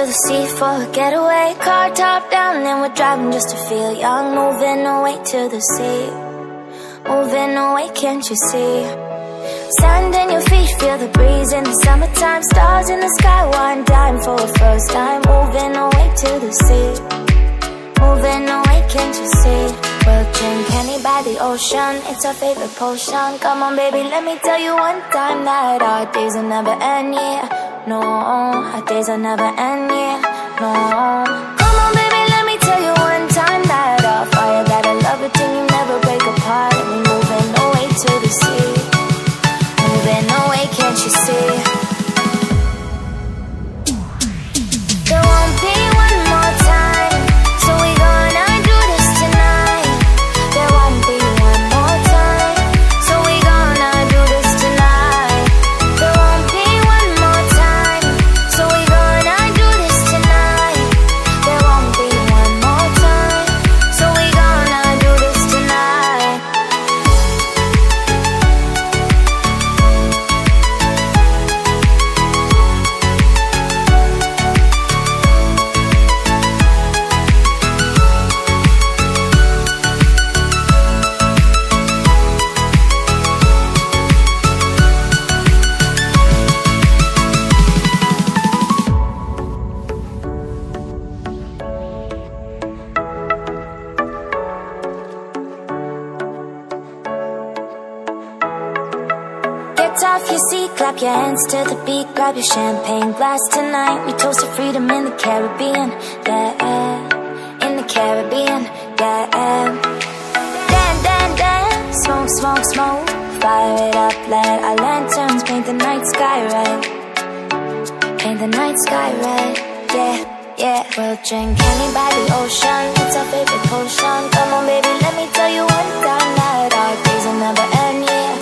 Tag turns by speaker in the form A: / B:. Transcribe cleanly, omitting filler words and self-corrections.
A: the sea for a getaway. Car top down and we're driving just to feel young. Moving away to the sea, moving away, can't you see? Sand in your feet, feel the breeze in the summertime. Stars in the sky, one dime for a first time. Moving away to the sea, moving away, can't you see? We'll drink honey by the ocean, it's our favorite potion. Come on baby, let me tell you one time that our days will never end, yeah. No, our days will never end, yeah. No. Come on baby, let me tell you one time that our fire got a love it till you never break apart. And we're moving away to the sea, moving away, can't you see? There won't be one more time, so we gonna do this tonight. There won't be one more time, so we gonna do this tonight. There won't be one more time, so we gonna do this tonight. There won't be one more time, so we gonna do this tonight. Get off your seat, clap your hands to the beat. Grab your champagne glass tonight. We toast to freedom in the Caribbean, yeah. In the Caribbean, yeah. Dan, dan, dan, smoke, smoke, smoke. Fire it up, let our lanterns paint the night sky red. Paint the night sky red, yeah, yeah. We'll drink honey by the ocean, it's our favorite potion. Come on baby, let me tell you one time that our days will never end, yeah.